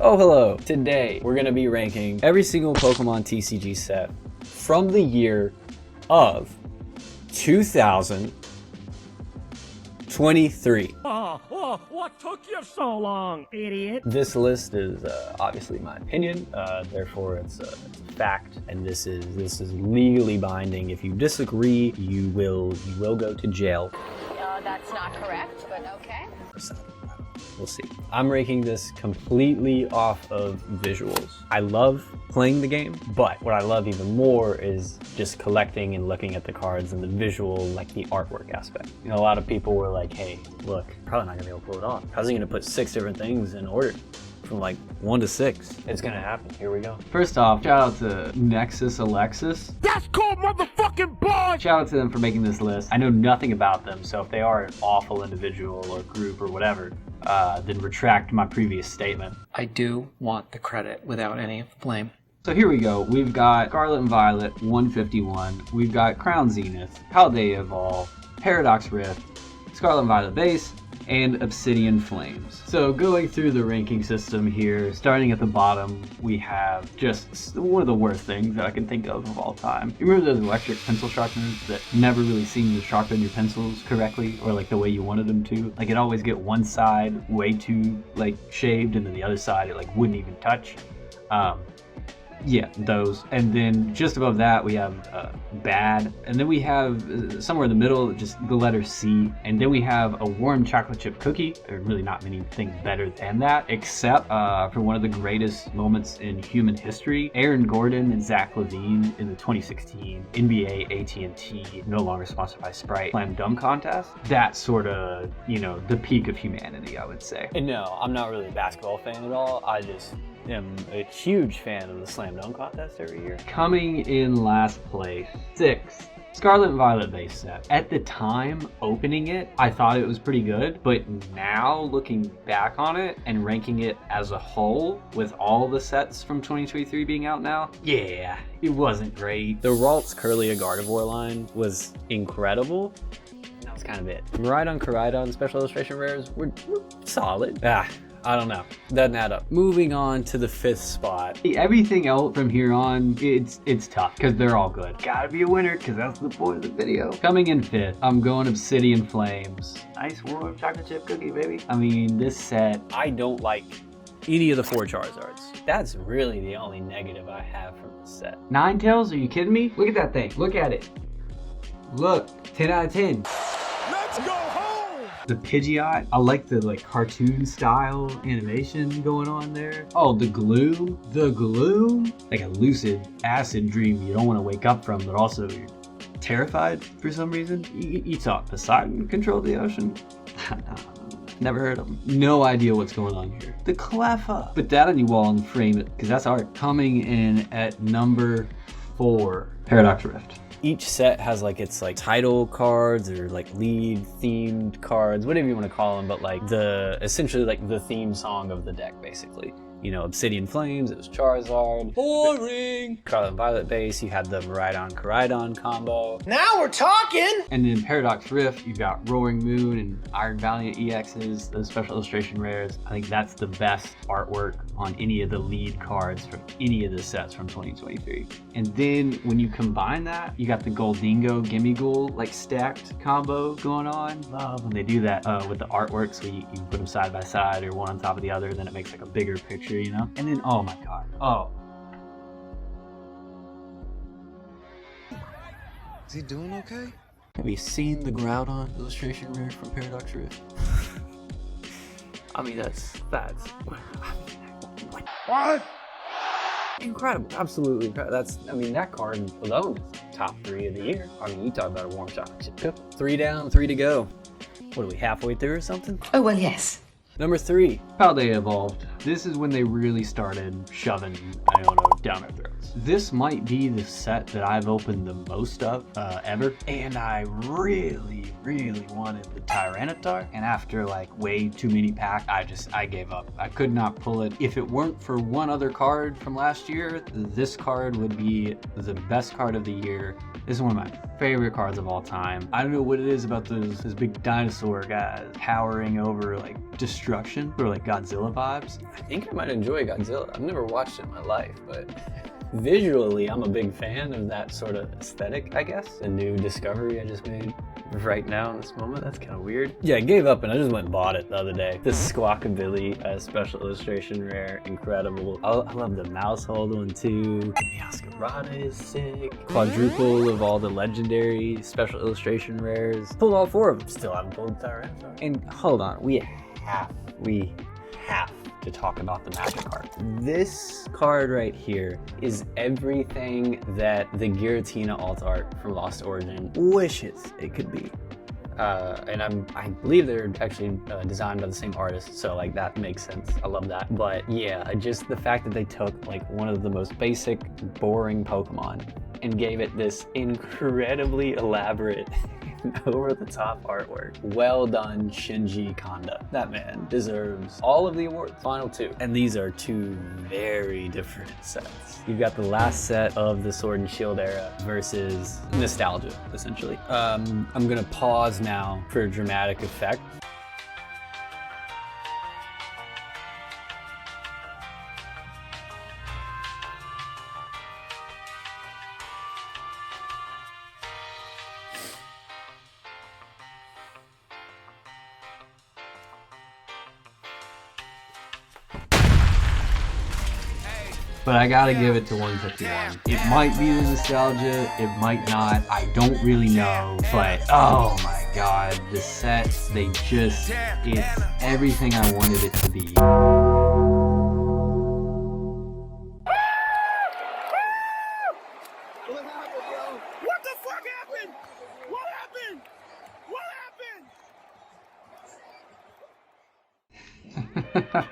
Oh, hello. Today, we're gonna be ranking every single Pokemon TCG set from the year of 2023. What took you so long, idiot? This list is obviously my opinion, therefore it's a fact, and this is legally binding. If you disagree, you will go to jail. That's not correct, but okay. We'll see. I'm ranking this completely off of visuals. I love playing the game, but what I love even more is just collecting and looking at the cards and the visual, like the artwork aspect. You know, a lot of people were like, hey, look, probably not gonna be able to pull it off. How's he gonna put 6 different things in order? From like 1 to 6. It's gonna happen. Here we go. First off, shout out to Nexus Alexis. That's called motherfucking boy! Shout out to them for making this list. I know nothing about them, so if they are an awful individual or group or whatever, then retract my previous statement. I do want the credit without any of the blame. So here we go. We've got Scarlet and Violet 151. We've got Crown Zenith, Paldea Evolve, Paradox Rift, Scarlet and Violet Base, and Obsidian Flames. So going through the ranking system here, starting at the bottom, we have just one of the worst things that I can think of all time. You remember those electric pencil sharpeners that never really seemed to sharpen your pencils correctly, or like the way you wanted them to? Like it always get one side way too like shaved, and then the other side it like wouldn't even touch. Yeah, those. And then just above that, we have bad. And then we have somewhere in the middle, just the letter C. And then we have a warm chocolate chip cookie. There are really not many things better than that, except for one of the greatest moments in human history. Aaron Gordon and Zach LaVine in the 2016 NBA AT&T, no longer sponsored by Sprite, Slam Dunk contest. That's sort of, you know, the peak of humanity, I would say. And no, I'm not really a basketball fan at all. I just am a huge fan of the Slam Dunk contest every year. Coming in last place, 6. Scarlet and Violet base set. At the time opening it, I thought it was pretty good, but now looking back on it and ranking it as a whole with all the sets from 2023 being out now, yeah, it wasn't great. The Ralts Curlia Gardevoir line was incredible. That was kind of it. Koraidon special illustration rares were solid. I don't know. Doesn't add up. Moving on to the 5th spot. Everything else from here on, it's tough because they're all good. Gotta be a winner because that's the point of the video. Coming in 5th, I'm going Obsidian Flames. Nice warm chocolate chip cookie, baby. I mean, this set, I don't like any of the 4 Charizards. That's really the only negative I have from this set. Ninetales, are you kidding me? Look at that thing. Look at it. Look, 10 out of 10. Let's go home! The Pidgeot, I like the like cartoon style animation going on there. Oh, the gloom, like a lucid acid dream you don't want to wake up from, but also you're terrified for some reason. You thought Poseidon controlled the ocean? Never heard of them. No idea what's going on here. The Cleffa. Put that on your wall and frame it, because that's art. Coming in at number 4, Paradox Rift. Each set has like its like title cards or like lead themed cards, whatever you want to call them, but like essentially like the theme song of the deck basically. You know, Obsidian Flames, it was Charizard. Boring! Scarlet and Violet base, you had the Koraidon combo. Now we're talking! And then Paradox Rift, you've got Roaring Moon and Iron Valiant EXs, those special illustration rares. I think that's the best artwork on any of the lead cards from any of the sets from 2023. And then when you combine that, you got the Goldingo Gimmighoul like stacked combo going on. Love when they do that with the artwork, so you put them side by side or one on top of the other, then it makes like a bigger picture, you know? And then, oh my god. Oh. Is he doing okay? Have you seen the Groudon illustration rare from Paradox Rift? I mean, that's What? Incredible, absolutely incredible. I mean, that card alone is top 3 of the year. I mean, you talk about a warm chocolate chip cookie. 3 down, 3 to go. What are we, halfway through or something? Oh, well, yes. Number 3, Paldea Evolved. This is when they really started shoving Iono down our throats. This might be the set that I've opened the most of ever, and I really wanted the Tyranitar, and after like way too many packs, I gave up. I could not pull it. If it weren't for one other card from last year, this card would be the best card of the year This is one of my favorite cards of all time. I don't know what it is about those big dinosaur guys towering over like destruction or like Godzilla vibes. I think I might enjoy Godzilla. I've never watched it in my life, but visually, I'm a big fan of that sort of aesthetic, I guess. A new discovery I just made right now in this moment. That's kind of weird. Yeah, I gave up and I just went and bought it the other day. The Squawkabilly special illustration rare, incredible. I love the Mousehold one too. The Oscarada is sick. Quadruple of all the legendary special illustration rares. Pulled all 4 of them. Still haven't pulled Tyrantrum. And hold on, we have to talk about the magic card. This card right here is everything that the Giratina alt art from Lost Origin wishes it could be. And I believe they're actually designed by the same artist, so like that makes sense. I love that. But yeah, just the fact that they took like one of the most basic, boring Pokemon and gave it this incredibly elaborate over-the-top artwork. Well done, Shinji Kanda. That man deserves all of the awards. Final 2. And these are 2 very different sets. You've got the last set of the Sword and Shield era versus nostalgia, essentially. I'm gonna pause now for dramatic effect. But I gotta give it to 151. It might be the nostalgia, it might not, I don't really know, but oh my god, the sets, it's everything I wanted it to be. What the fuck happened? What happened? What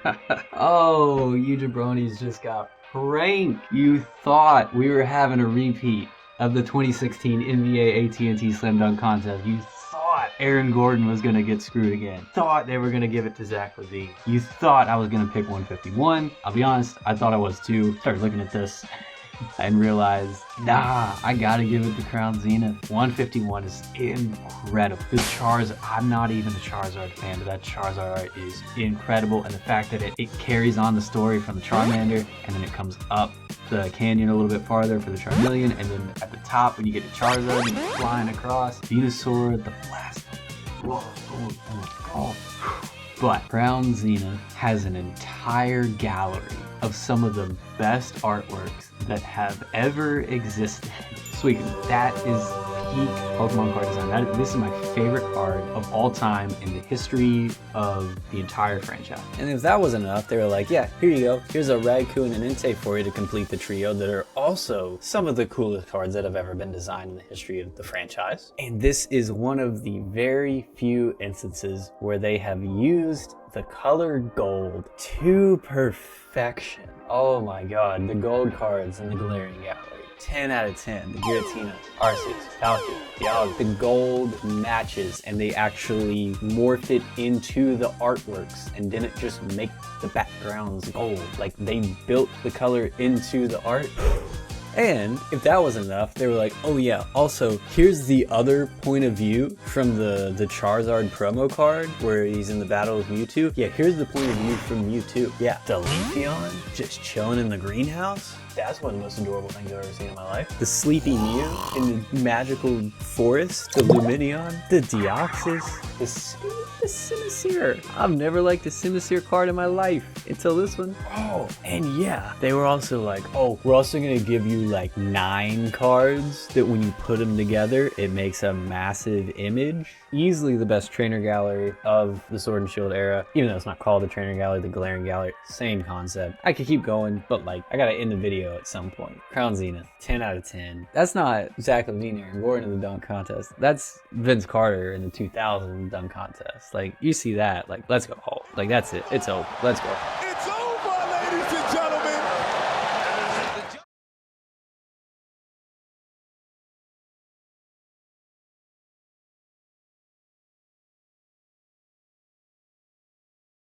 happened? Oh, you jabronis just got pranked. You thought we were having a repeat of the 2016 NBA AT&T Slam Dunk Contest. You thought Aaron Gordon was going to get screwed again. Thought they were going to give it to Zach LaVine. You thought I was going to pick 151. I'll be honest, I thought I was too. Started looking at this and realized, nah, I gotta give it to Crown Zenith. 151 is incredible. The Charizard, I'm not even a Charizard fan, but that Charizard art is incredible. And the fact that it carries on the story from the Charmander, and then it comes up the canyon a little bit farther for the Charmeleon, and then at the top when you get to Charizard and it's flying across, Venusaur, the blast. Whoa, oh my god. But Crown Zenith has an entire gallery of some of the best artworks that have ever existed. Suicune, that is peak Pokemon card design. This is my favorite card of all time in the history of the entire franchise. And if that wasn't enough, they were like, yeah, here you go. Here's a Raikou and an Entei for you to complete the trio that are also some of the coolest cards that have ever been designed in the history of the franchise. And this is one of the very few instances where they have used the color gold to perfection. Oh my god, the gold cards in the Galarian Gallery. 10 out of 10. The Giratina, Arceus, Palkia, Dialga. The gold matches, and they actually morphed it into the artworks and didn't just make the backgrounds gold. Like, they built the color into the art. And if that wasn't enough, they were like, oh yeah, also, here's the other point of view from the Charizard promo card where he's in the battle with Mewtwo. Yeah, here's the point of view from Mewtwo. Yeah, the Leafeon just chilling in the greenhouse. That's one of the most adorable things I've ever seen in my life. The Sleepy Mew in the magical forest, the Lumineon, the Deoxys, the Simisear. I've never liked a Simisear card in my life until this one. Oh, and yeah, they were also like, oh, we're also gonna give you like 9 cards that when you put them together, it makes a massive image. Easily the best trainer gallery of the Sword and Shield era, even though it's not called the trainer gallery, the Galarian gallery, same concept. I could keep going, but like, I gotta end the video at some point. Crown Zenith, 10 out of 10. That's not Zach LaVine and Gordon in the dunk contest. That's Vince Carter in the 2000 dunk contest. Like, you see that, like, let's go Hulk. Like, that's it. It's over. Let's go Hulk. It's over!